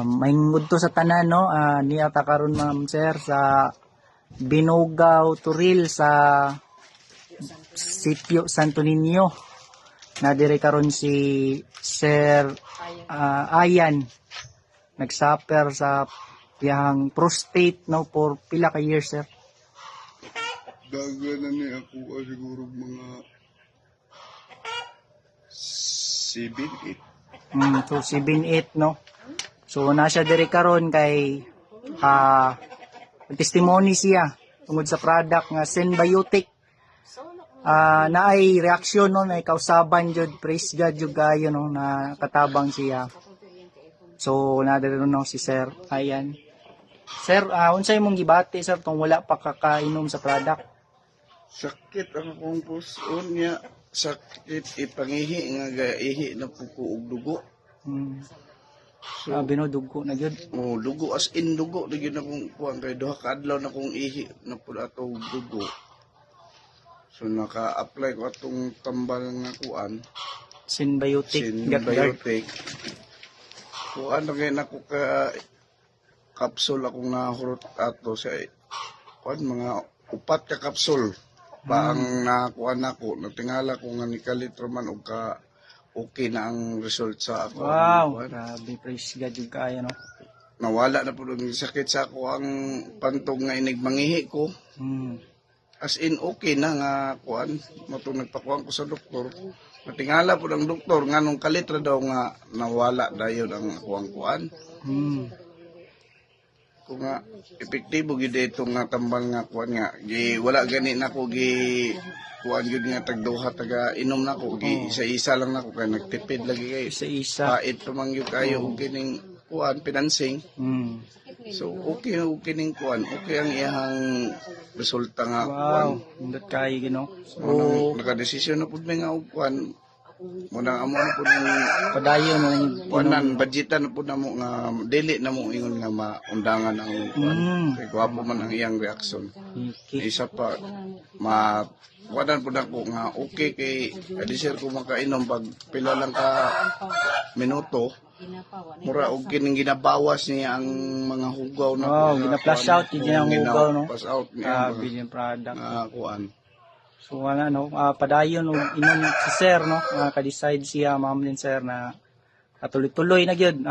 Maingod to sa tanan no, niya ta karon ma'am sir sa Binugaw Turil sa Sitio Santo Niño. Na dire karon si Sir Ayan nagsuffer sa piyang prostate no for pila ka years sir. Daga na ni ako siguro mga 7-8. So 7-8 no. So na siya dire karon kay testimony siya tungod sa product nga Synbiotic. Naay reaksyon no, naay kausaban jud, praise God jud kayo no na katabang siya. So nadalo no si Sir Ayan. Sir, unsay imong gibati sir tong wala pa kakainom sa product? Sakit ang akong puson niya. Sakit ipangihi nga gaihi na puko og dugo. So, binudugo na gyud. Dugo as in dugo na gyud akong kuan kay duha ka adlaw na akong ihi na pud ato dugo. So naka-apply ko atong tambal nga kuan, Synbiotic. Synbiotic. Kuan na kay nako ka kapsul akong nahurot ato sa kuan mga 4 ka kapsul. Pa ang nakuan nako, natingala ko nga ni kalitro man og ka okay na ang result sa ako. Wow, grabe, praise God jud kayo no. Nawala na pud ang sakit sa ako ang pantog nga inig mangihi ko. As in okay na nga kuan, matong nagpakuan ko sa doktor. Natingala pud ang doktor nganong kalitra daw nga nawala dayon ang kuang kuan. Kung nga epektibo gid itong nga tambal nga kuan nga wala gani nako gi kuan gyud nga tagduha taga inom nako gi isa-isa lang nako kay nagtipid lagi kay isa-isa. Pait pamangyo kayo og kining kuan financing. So okay ning kuan, okay ang iyang resulta nga kuan. Wow, indot kayo gino. So naka-desisyon na pud mi nga og kuan. Muna amo na pud Padayon na yung kuanan budgetan na pud namo nga dili na mo ingon nga maundangan ang kuan. Kay gwapo man ang iyang reaksyon. Isa pa kuanan pud ako nga okay kay adisir ko makainom pag pila lang ka minuto. Mura og kining ginabawas niya ang mga hugaw na gina-flush out niya ang hugaw no. Flush out niya Billion product. kuan. So no, padayon og inom si Sir no, ka-decide siya ma'am din Sir na tuloy-tuloy na gyud.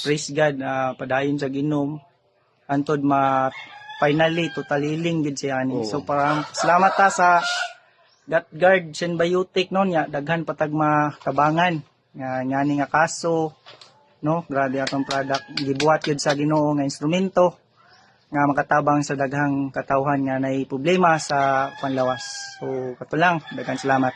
Praise God, padayon sa ginom antod finally totally healing gid siya ni. So parang salamat ta sa GutGuard Synbiotic no nya daghan patag matabangan nga ni nga kaso no, grabe atong product gibuhat gyud sa Ginoo nga instrumento nga makatabang sa daghang katawhan nga nay problema sa panlawas. So kato lang, daghang salamat.